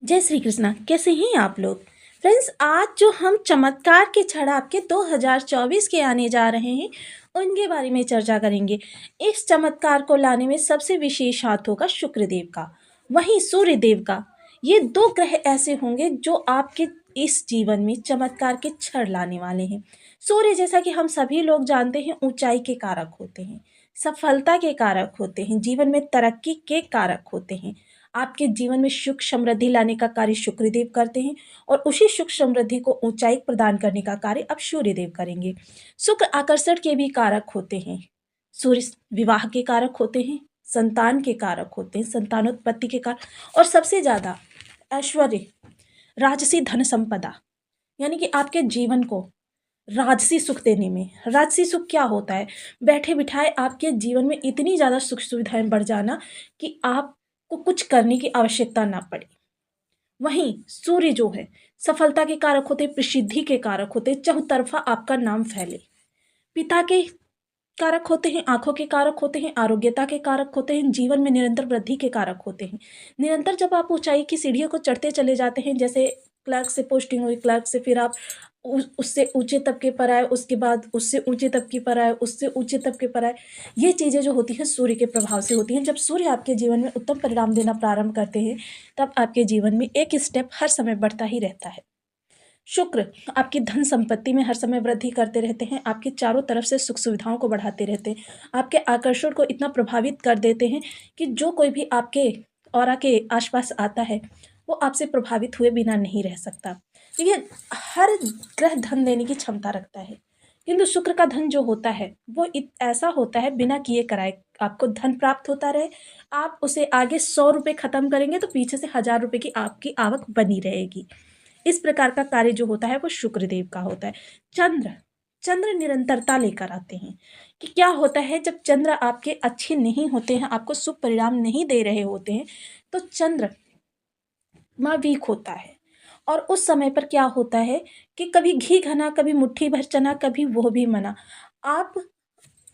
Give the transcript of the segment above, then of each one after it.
जय श्री कृष्णा। कैसे हैं आप लोग? फ्रेंड्स, आज जो हम चमत्कार के क्षण आपके 2024 के आने जा रहे हैं उनके बारे में चर्चा करेंगे। इस चमत्कार को लाने में सबसे विशेष हाथ होगा शुक्रदेव का, वहीं सूर्यदेव का। ये दो ग्रह ऐसे होंगे जो आपके इस जीवन में चमत्कार के क्षण लाने वाले हैं। सूर्य, जैसा कि हम सभी लोग जानते हैं, ऊंचाई के कारक होते हैं, सफलता के कारक होते हैं, जीवन में तरक्की के कारक होते हैं। आपके जीवन में सुख समृद्धि लाने का कार्य शुक्रदेव करते हैं और उसी सुख समृद्धि को ऊंचाई प्रदान करने का कार्य अब सूर्यदेव करेंगे। शुक्र आकर्षण के भी कारक होते हैं, सूर्य विवाह के कारक होते हैं, संतान के कारक होते हैं, संतानोत्पत्ति के कारक, और सबसे ज्यादा ऐश्वर्य, राजसी धन संपदा, यानी कि आपके जीवन को राजसी सुख देने में। राजसी सुख क्या होता है? बैठे बिठाए आपके जीवन में इतनी ज़्यादा सुख सुविधाएं बढ़ जाना कि आपको कुछ करने की आवश्यकता ना पड़े। वहीं सूर्य जो है सफलता के कारक होते, प्रसिद्धि के कारक होते, चहुतरफा आपका नाम फैले। पिता के कारक होते हैं, आंखों के कारक होते हैं, आरोग्यता के कारक होते हैं, जीवन में निरंतर वृद्धि के कारक होते हैं। निरंतर जब आप ऊंचाई की सीढ़ियों को चढ़ते चले जाते हैं, जैसे क्लर्क से पोस्टिंग हुई, क्लर्क से फिर आप उससे ऊंचे तबके पर आए, उसके बाद उससे ऊंचे तबके पर आए, उससे ऊंचे तबके पर आए। ये चीज़ें जो होती हैं सूर्य के प्रभाव से होती हैं। जब सूर्य आपके जीवन में उत्तम परिणाम देना प्रारंभ करते हैं तब आपके जीवन में एक स्टेप हर समय बढ़ता ही रहता है। शुक्र आपकी धन संपत्ति में हर समय वृद्धि करते रहते हैं, आपके चारों तरफ से सुख सुविधाओं को बढ़ाते रहते हैं, आपके आकर्षण को इतना प्रभावित कर देते हैं कि जो कोई भी आपके ऑरा के आसपास आता है वो आपसे प्रभावित हुए बिना नहीं रह सकता। ये हर ग्रह धन देने की क्षमता रखता है, किंतु शुक्र का धन जो होता है वो ऐसा होता है बिना किए कराए आपको धन प्राप्त होता रहे। आप उसे आगे 100 रुपये खत्म करेंगे तो पीछे से 1000 रुपये की आपकी आवक बनी रहेगी। इस प्रकार का कार्य जो होता है वो शुक्रदेव का होता है। चंद्र चंद्र निरंतरता लेकर आते हैं कि क्या होता है जब चंद्र आपके अच्छे नहीं होते हैं, आपको शुभ परिणाम नहीं दे रहे होते हैं, तो चंद्र माँ वीक होता है। और उस समय पर क्या होता है कि कभी घी घना, कभी मुट्ठी भर चना, कभी वो भी मना। आप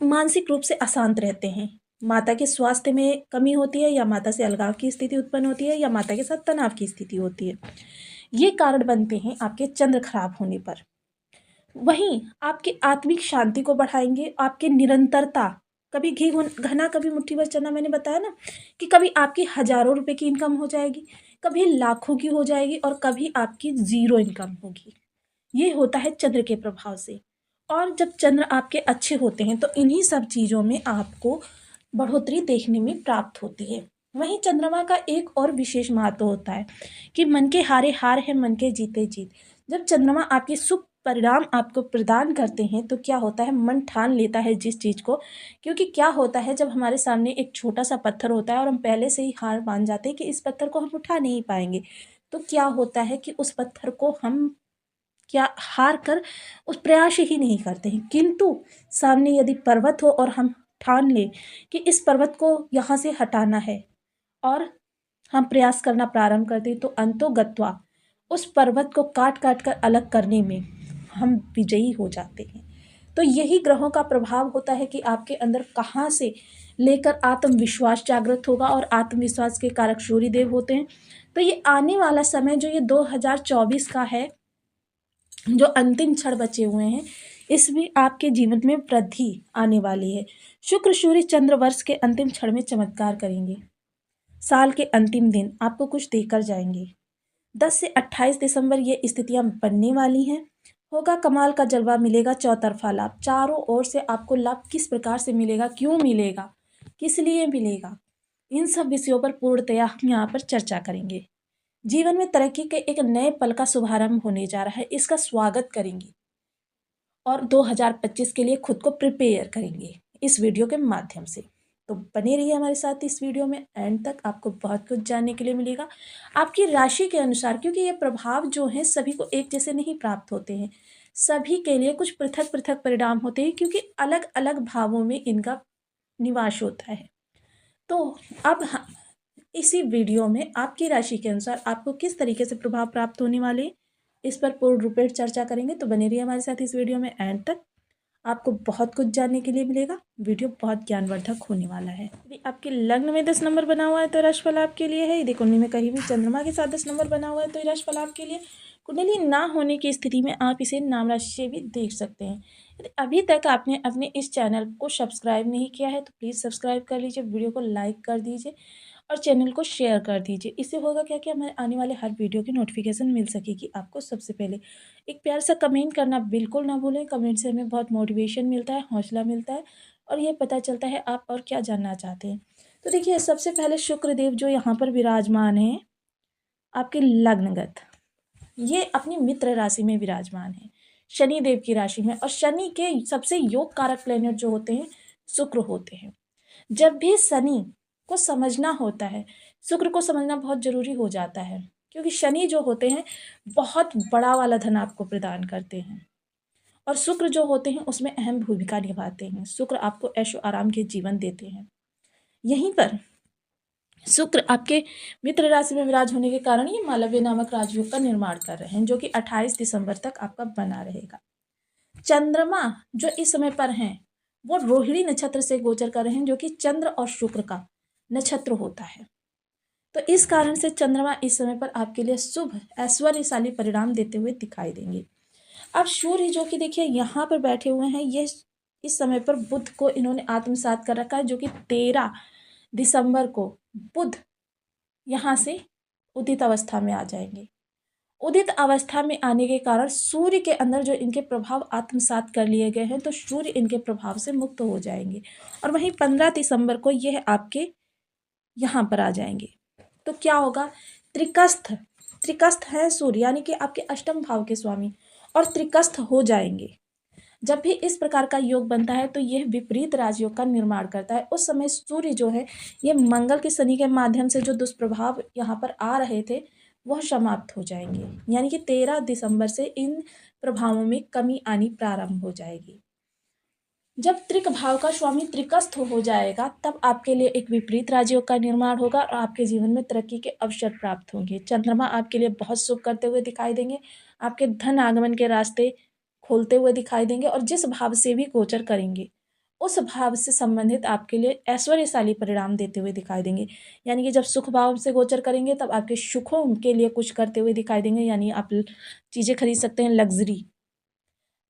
मानसिक रूप से अशांत रहते हैं, माता के स्वास्थ्य में कमी होती है, या माता से अलगाव की स्थिति उत्पन्न होती है, या माता के साथ तनाव की स्थिति होती है। ये कारण बनते हैं आपके चंद्र खराब होने पर। वहीं आपकी आत्मिक शांति को बढ़ाएंगे आपके निरंतरता। कभी घी घना, कभी मुट्ठी भर चना, मैंने बताया ना कि कभी आपकी 1000 रुपये की इनकम हो जाएगी, कभी लाखों की हो जाएगी, और कभी आपकी जीरो इनकम होगी। ये होता है चंद्र के प्रभाव से। और जब चंद्र आपके अच्छे होते हैं तो इन्हीं सब चीज़ों में आपको बढ़ोतरी देखने में प्राप्त होती है। वहीं चंद्रमा का एक और विशेष महत्व होता है कि मन के हारे हार है, मन के जीते जीत। जब चंद्रमा आपके शुभ परिणाम आपको प्रदान करते हैं तो क्या होता है, मन ठान लेता है जिस चीज़ को। क्योंकि क्या होता है, जब हमारे सामने एक छोटा सा पत्थर होता है और हम पहले से ही हार मान जाते हैं कि इस पत्थर को हम उठा नहीं पाएंगे, तो क्या होता है कि उस पत्थर को हम क्या हार कर उस प्रयास ही नहीं करते हैं। किंतु सामने यदि पर्वत हो और हम ठान लें कि इस पर्वत को यहाँ से हटाना है और हम प्रयास करना प्रारंभ करते हैं, तो अंतोगत्वा उस पर्वत को काट काट कर अलग करने में हम विजयी हो जाते हैं। तो यही ग्रहों का प्रभाव होता है कि आपके अंदर कहाँ से लेकर आत्मविश्वास जागृत होगा, और आत्मविश्वास के कारक सूर्यदेव होते हैं। तो ये आने वाला समय जो ये 2024 का है, जो अंतिम क्षण बचे हुए हैं, इसमें आपके जीवन में वृद्धि आने वाली है। शुक्र सूर्य चंद्र वर्ष के अंतिम क्षण में चमत्कार करेंगे। साल के अंतिम दिन आपको कुछ देकर जाएंगे। 10 से 28 दिसंबर ये स्थितियां बनने वाली हैं। होगा कमाल का जलवा, मिलेगा चौतरफा लाभ। चारों ओर से आपको लाभ किस प्रकार से मिलेगा, क्यों मिलेगा, किस लिए मिलेगा, इन सब विषयों पर पूर्णतया हम यहाँ पर चर्चा करेंगे। जीवन में तरक्की के एक नए पल का शुभारंभ होने जा रहा है, इसका स्वागत करेंगे और 2025 के लिए खुद को प्रिपेयर करेंगे इस वीडियो के माध्यम से। तो बने रहिए हमारे साथ इस वीडियो में, एंड तक आपको बहुत कुछ जानने के लिए मिलेगा आपकी राशि के अनुसार। क्योंकि ये प्रभाव जो हैं सभी को एक जैसे नहीं प्राप्त होते हैं, सभी के लिए कुछ पृथक पृथक परिणाम होते हैं, क्योंकि अलग अलग भावों में इनका निवास होता है। तो अब इसी वीडियो में आपकी राशि के अनुसार आपको किस तरीके से प्रभाव प्राप्त होने वाले, इस पर पूर्ण रूपेण चर्चा करेंगे। तो बने रहिए हमारे साथ इस वीडियो में एंड तक। आपको बहुत कुछ जानने के लिए मिलेगा। वीडियो बहुत ज्ञानवर्धक होने वाला है। यदि आपके लग्न में 10 नंबर बना हुआ है तो राशिफल आपके लिए है। यदि कुंडली में कहीं भी चंद्रमा के साथ 10 नंबर बना हुआ है तो राशिफल आपके लिए। कुंडली ना होने की स्थिति में आप इसे नाम राशि से भी देख सकते हैं। यदि अभी तक आपने अपने इस चैनल को सब्सक्राइब नहीं किया है तो प्लीज़ सब्सक्राइब कर लीजिए, वीडियो को लाइक कर दीजिए और चैनल को शेयर कर दीजिए। इससे होगा क्या कि हमारे आने वाले हर वीडियो की नोटिफिकेशन मिल सकेगी आपको सबसे पहले। एक प्यार सा कमेंट करना बिल्कुल ना भूलें। कमेंट से हमें बहुत मोटिवेशन मिलता है, हौसला मिलता है और ये पता चलता है आप और क्या जानना चाहते हैं। तो देखिए, सबसे पहले शुक्रदेव जो यहाँ पर विराजमान हैं आपके लग्नगत, ये अपनी मित्र राशि में विराजमान है, शनि देव की राशि में। और शनि के सबसे योग कारक प्लेनेट जो होते हैं शुक्र होते हैं। जब भी शनि को समझना होता है, शुक्र को समझना बहुत जरूरी हो जाता है, क्योंकि शनि जो होते हैं बहुत बड़ा वाला धन आपको प्रदान करते हैं और शुक्र जो होते हैं उसमें अहम भूमिका निभाते हैं। शुक्र आपको ऐशो आराम के जीवन देते हैं। यहीं पर शुक्र आपके मित्र राशि में विराज होने के कारण ये मालव्य नामक राजयोग का निर्माण कर रहे हैं, जो कि 28 दिसंबर तक आपका बना रहेगा। चंद्रमा जो इस समय पर हैं वो रोहिणी नक्षत्र से गोचर कर रहे हैं, जो कि चंद्र और शुक्र का नक्षत्र होता है। तो इस कारण से चंद्रमा इस समय पर आपके लिए शुभ ऐश्वर्यशाली परिणाम देते हुए दिखाई देंगे। अब सूर्य जो कि देखिए यहाँ पर बैठे हुए हैं, ये इस समय पर बुध को इन्होंने आत्मसात कर रखा है, जो कि 13 दिसंबर को बुध यहाँ से उदित अवस्था में आ जाएंगे। उदित अवस्था में आने के कारण सूर्य के अंदर जो इनके प्रभाव आत्मसात कर लिए गए हैं, तो सूर्य इनके प्रभाव से मुक्त हो जाएंगे। और वहीं 15 दिसंबर को यह आपके यहाँ पर आ जाएंगे। तो क्या होगा, त्रिकस्थ त्रिकस्थ है सूर्य, यानी कि आपके अष्टम भाव के स्वामी, और त्रिकस्थ हो जाएंगे। जब भी इस प्रकार का योग बनता है तो यह विपरीत राजयोग का निर्माण करता है। उस समय सूर्य जो है ये मंगल के शनि के माध्यम से जो दुष्प्रभाव यहाँ पर आ रहे थे वह समाप्त हो जाएंगे, यानी कि 13 दिसंबर से इन प्रभावों में कमी आनी प्रारंभ हो जाएगी। जब त्रिक भाव का स्वामी त्रिकस्थ हो जाएगा तब आपके लिए एक विपरीत राजयोग का निर्माण होगा और आपके जीवन में तरक्की के अवसर प्राप्त होंगे। चंद्रमा आपके लिए बहुत शुभ करते हुए दिखाई देंगे, आपके धन आगमन के रास्ते खोलते हुए दिखाई देंगे और जिस भाव से भी गोचर करेंगे उस भाव से संबंधित आपके लिए ऐश्वर्यशाली परिणाम देते हुए दिखाई देंगे। यानी कि जब सुख भाव से गोचर करेंगे तब आपके सुखों के लिए कुछ करते हुए दिखाई देंगे, यानी आप चीज़ें खरीद सकते हैं, लग्जरी।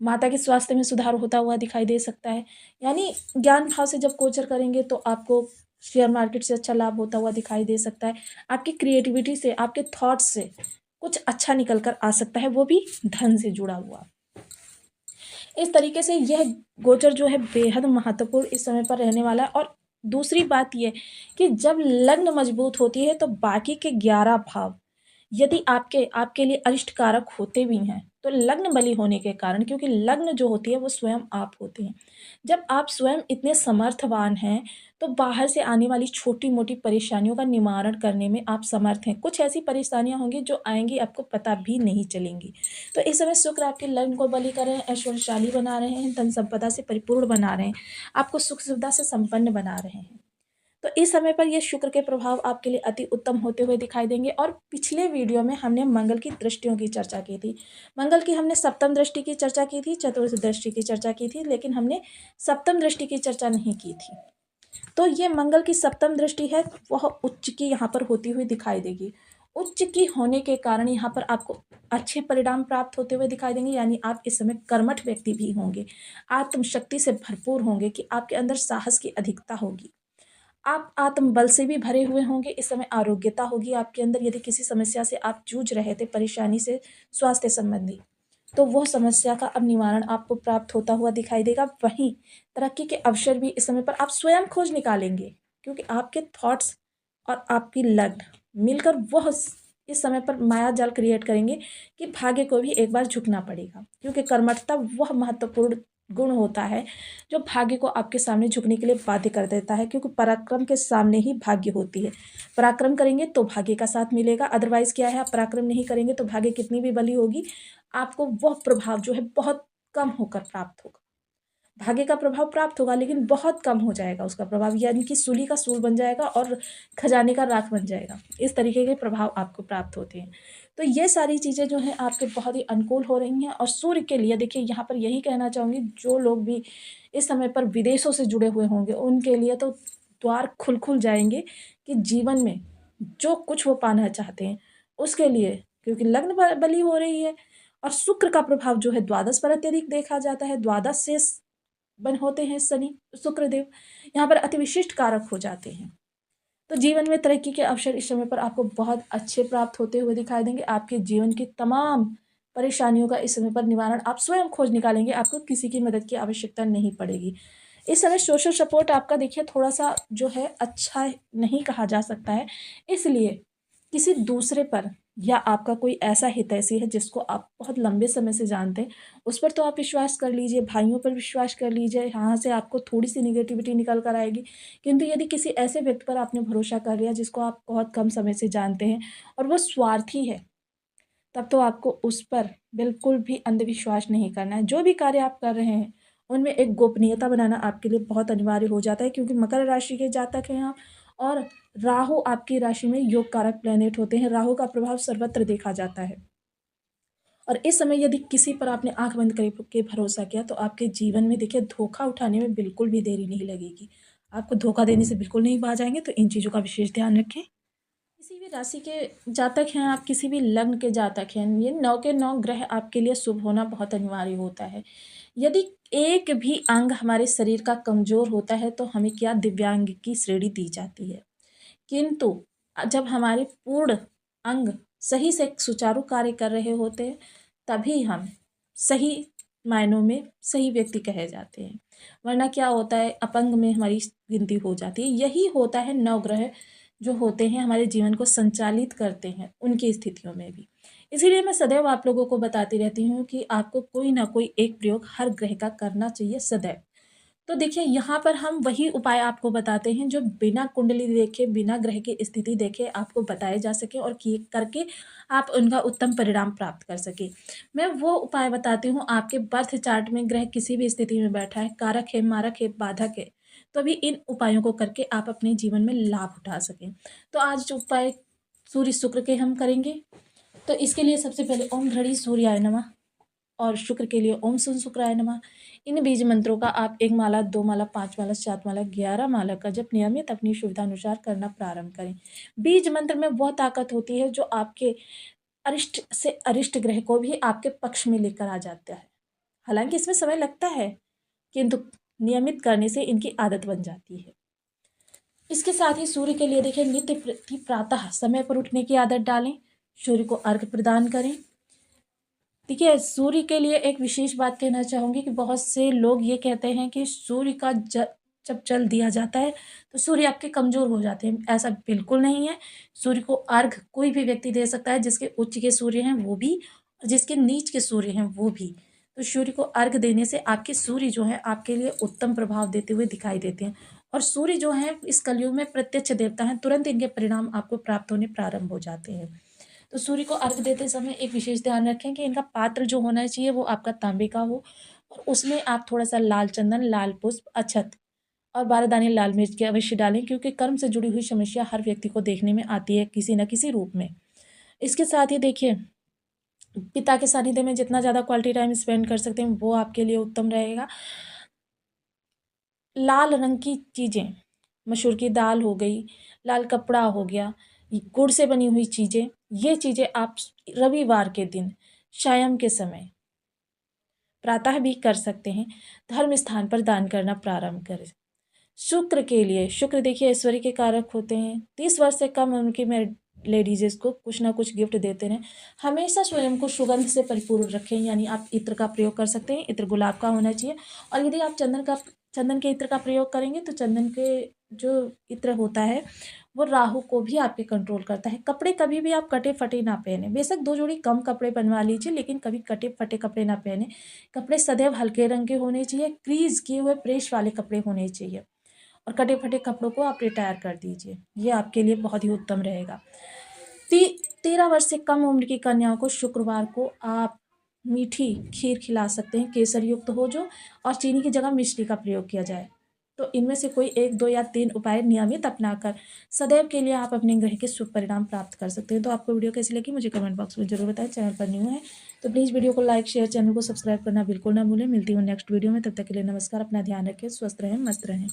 माता के स्वास्थ्य में सुधार होता हुआ दिखाई दे सकता है। यानी ज्ञान भाव से जब गोचर करेंगे तो आपको शेयर मार्केट से अच्छा लाभ होता हुआ दिखाई दे सकता है। आपकी क्रिएटिविटी से, आपके थॉट्स से कुछ अच्छा निकल कर आ सकता है, वो भी धन से जुड़ा हुआ। इस तरीके से यह गोचर जो है बेहद महत्वपूर्ण इस समय पर रहने वाला है। और दूसरी बात यह कि जब लग्न मजबूत होती है तो बाकी के 11 भाव यदि आपके लिए अरिष्ट कारक होते भी हैं तो लग्न बली होने के कारण, क्योंकि लग्न जो होती है वो स्वयं आप होते हैं, जब आप स्वयं इतने समर्थवान हैं तो बाहर से आने वाली छोटी मोटी परेशानियों का निवारण करने में आप समर्थ हैं। कुछ ऐसी परेशानियां होंगी जो आएंगी आपको पता भी नहीं चलेंगी। तो इस समय शुक्र आपके लग्न को बली कर रहे हैं, ऐश्वर्यशाली बना रहे हैं, धन संपदा से परिपूर्ण बना रहे हैं, आपको सुख सुविधा से संपन्न बना रहे हैं। तो इस समय पर ये शुक्र के प्रभाव आपके लिए अति उत्तम होते हुए दिखाई देंगे। और पिछले वीडियो में हमने मंगल की दृष्टियों की चर्चा की थी। मंगल की हमने सप्तम दृष्टि की चर्चा की थी, चतुर्थ दृष्टि की चर्चा की थी, लेकिन हमने सप्तम दृष्टि की चर्चा नहीं की थी। तो ये मंगल की सप्तम दृष्टि है, वह उच्च की यहाँ पर होती हुई दिखाई देगी। उच्च की होने के कारण यहाँ पर आपको अच्छे परिणाम प्राप्त होते हुए दिखाई देंगे, यानी आप इस समय कर्मठ व्यक्ति भी होंगे, आत्मशक्ति से भरपूर होंगे कि आपके अंदर साहस की अधिकता होगी, आप आत्मबल से भी भरे हुए होंगे। इस समय आरोग्यता होगी आपके अंदर। यदि किसी समस्या से आप जूझ रहे थे, परेशानी से स्वास्थ्य संबंधी, तो वह समस्या का अब निवारण आपको प्राप्त होता हुआ दिखाई देगा। वहीं तरक्की के अवसर भी इस समय पर आप स्वयं खोज निकालेंगे, क्योंकि आपके थॉट्स और आपकी लग्न मिलकर वह इस समय पर माया जाल क्रिएट करेंगे कि भाग्य को भी एक बार झुकना पड़ेगा, क्योंकि कर्मठता वह महत्वपूर्ण गुण होता है जो भाग्य को आपके सामने झुकने के लिए बाध्य कर देता है, क्योंकि पराक्रम के सामने ही भाग्य होती है। पराक्रम करेंगे तो भाग्य का साथ मिलेगा, अदरवाइज क्या है, आप पराक्रम नहीं करेंगे तो भाग्य कितनी भी बली होगी आपको वह प्रभाव जो है बहुत कम होकर प्राप्त होगा। भाग्य का प्रभाव प्राप्त होगा, लेकिन बहुत कम हो जाएगा उसका प्रभाव, यानी कि सूली का सूल बन जाएगा और खजाने का राख बन जाएगा। इस तरीके के प्रभाव आपको प्राप्त होते हैं। तो ये सारी चीज़ें जो हैं आपके बहुत ही अनुकूल हो रही हैं। और सूर्य के लिए देखिए, यहाँ पर यही कहना चाहूँगी, जो लोग भी इस समय पर विदेशों से जुड़े हुए होंगे उनके लिए तो द्वार खुल जाएंगे कि जीवन में जो कुछ वो पाना चाहते हैं उसके लिए, क्योंकि लग्न बली हो रही है। और शुक्र का प्रभाव जो है द्वादश पर अत्यधिक देखा जाता है। द्वादश से बन होते हैं शनि शुक्रदेव, यहाँ पर अति विशिष्ट कारक हो जाते हैं। तो जीवन में तरक्की के अवसर इस समय पर आपको बहुत अच्छे प्राप्त होते हुए दिखाई देंगे। आपके जीवन की तमाम परेशानियों का इस समय पर निवारण आप स्वयं खोज निकालेंगे, आपको किसी की मदद की आवश्यकता नहीं पड़ेगी। इस समय सोशल सपोर्ट आपका देखिए थोड़ा सा जो है अच्छा नहीं कहा जा सकता है, इसलिए किसी दूसरे पर या आपका कोई ऐसा हितैषी है जिसको आप बहुत लंबे समय से जानते हैं, उस पर तो आप विश्वास कर लीजिए, भाइयों पर विश्वास कर लीजिए, यहाँ से आपको थोड़ी सी निगेटिविटी निकल कर आएगी। किंतु यदि किसी ऐसे व्यक्ति पर आपने भरोसा कर लिया जिसको आप बहुत कम समय से जानते हैं और वो स्वार्थी है, तब तो आपको उस पर बिल्कुल भी अंधविश्वास नहीं करना है। जो भी कार्य आप कर रहे हैं उनमें एक गोपनीयता बनाना आपके लिए बहुत अनिवार्य हो जाता है, क्योंकि मकर राशि के जातक हैं आप। और राहु आपकी राशि में योग कारक प्लेनेट होते हैं। राहु का प्रभाव सर्वत्र देखा जाता है। और इस समय यदि किसी पर आपने आंख बंद करके भरोसा किया तो आपके जीवन में देखिए धोखा उठाने में बिल्कुल भी देरी नहीं लगेगी। आपको धोखा देने से बिल्कुल नहीं बाज आएंगे, तो इन चीज़ों का विशेष ध्यान रखें। किसी भी राशि के जातक हैं आप, किसी भी लग्न के जातक हैं, ये 9 के 9 ग्रह आपके लिए शुभ होना बहुत अनिवार्य होता है। यदि एक भी अंग हमारे शरीर का कमज़ोर होता है तो हमें क्या दिव्यांग की श्रेणी दी जाती है। किंतु जब हमारे पूर्ण अंग सही से सुचारू कार्य कर रहे होते हैं तभी हम सही मायनों में सही व्यक्ति कहे जाते हैं। वरना क्या होता है, अपंग में हमारी गिनती हो जाती है। यही होता है, नवग्रह जो होते हैं हमारे जीवन को संचालित करते हैं उनकी स्थितियों में भी। इसीलिए मैं सदैव आप लोगों को बताती रहती हूँ कि आपको कोई ना कोई एक प्रयोग हर ग्रह का करना चाहिए सदैव। तो देखिए, यहाँ पर हम वही उपाय आपको बताते हैं जो बिना कुंडली देखे, बिना ग्रह की स्थिति देखे आपको बताए जा सके और किए करके आप उनका उत्तम परिणाम प्राप्त कर सके। मैं वो उपाय बताती हूँ, आपके बर्थ चार्ट में ग्रह किसी भी स्थिति में बैठा है, कारक है, मारक है, बाधक है, तो भी इन उपायों को करके आप अपने जीवन में लाभ उठा सकें। तो आज जो उपाय सूर्य शुक्र के हम करेंगे, तो इसके लिए सबसे पहले ओम घड़ी सूर्याय नमः, और शुक्र के लिए ओम sun शुक्राय नमः। इन बीज मंत्रों का आप 1 माला, 2 माला, 5 माला, 7 माला, 11 माला का जप नियमित अपनी सुविधा अनुसार करना प्रारंभ करें। बीज मंत्र में वह ताकत होती है जो आपके अरिष्ट से अरिष्ट ग्रह को भी आपके पक्ष में लेकर आ जाता है। हालांकि इसमें समय लगता है, किंतु नियमित करने से इनकी आदत बन जाती है। इसके साथ ही सूर्य के लिए देखिए, नित्य प्रति प्रातः समय पर उठने की आदत डालें, सूर्य को अर्घ्य प्रदान करें। देखिए, सूर्य के लिए एक विशेष बात कहना चाहूँगी कि बहुत से लोग ये कहते हैं कि सूर्य का जब जल दिया जाता है तो सूर्य आपके कमज़ोर हो जाते हैं। ऐसा बिल्कुल नहीं है। सूर्य को अर्घ कोई भी व्यक्ति दे सकता है, जिसके उच्च के सूर्य हैं वो भी और जिसके नीच के सूर्य हैं वो भी। तो सूर्य को अर्घ देने से आपके सूर्य जो है आपके लिए उत्तम प्रभाव देते हुए दिखाई देते हैं। और सूर्य जो है इस कलयुग में प्रत्यक्ष देवता हैं, तुरंत इनके परिणाम आपको प्राप्त होने प्रारंभ हो जाते हैं। तो सूर्य को अर्घ देते समय एक विशेष ध्यान रखें कि इनका पात्र जो होना चाहिए वो आपका तांबे का हो, और उसमें आप थोड़ा सा लाल चंदन, लाल पुष्प, अक्षत और 12 दाने लाल मिर्च के अवश्य डालें, क्योंकि कर्म से जुड़ी हुई समस्या हर व्यक्ति को देखने में आती है किसी न किसी रूप में। इसके साथ ही देखिए, पिता के सानिध्य में जितना ज़्यादा क्वालिटी टाइम स्पेंड कर सकते हैं वो आपके लिए उत्तम रहेगा। लाल रंग की चीज़ें, मसूर की दाल हो गई, लाल कपड़ा हो गया, गुड़ से बनी हुई चीज़ें, ये चीज़ें आप रविवार के दिन शाम के समय प्रातः भी कर सकते हैं। धर्म स्थान पर दान करना प्रारंभ करें। शुक्र के लिए, शुक्र देखिए ऐश्वर्य के कारक होते हैं। 30 वर्ष से कम उनकी में लेडीज़ को कुछ ना कुछ गिफ्ट देते रहें। हमेशा स्वयं को सुगंध से परिपूर्ण रखें, यानी आप इत्र का प्रयोग कर सकते हैं। इत्र गुलाब का होना चाहिए। और यदि आप चंदन के इत्र का प्रयोग करेंगे तो चंदन के जो इत्र होता है वो राहु को भी आपके कंट्रोल करता है। कपड़े कभी भी आप कटे फटे ना पहने। बेशक 2 जोड़ी कम कपड़े बनवा लीजिए, लेकिन कभी कटे फटे कपड़े ना पहने। कपड़े सदैव हल्के रंग के होने चाहिए। क्रीज किए हुए प्रेस वाले कपड़े होने चाहिए, और कटे फटे कपड़ों को आप रिटायर कर दीजिए। ये आपके लिए बहुत ही उत्तम रहेगा। 13 वर्ष से कम उम्र की कन्याओं को शुक्रवार को आप मीठी खीर खिला सकते हैं, केसर युक्त हो जो, और चीनी की जगह मिश्री का प्रयोग किया जाए। तो इनमें से कोई 1, 2 या 3 उपाय नियमित अपनाकर सदैव के लिए आप अपने ग्रह के शुभ परिणाम प्राप्त कर सकते हैं। तो आपको वीडियो कैसी लगी मुझे कमेंट बॉक्स में जरूर बताएं। चैनल पर न्यू है तो प्लीज़ वीडियो को लाइक, शेयर, चैनल को सब्सक्राइब करना बिल्कुल ना भूलें। मिलती हूँ नेक्स्ट वीडियो में, तब तक के लिए नमस्कार। अपना ध्यान रखें, स्वस्थ रहें, मस्त रहें।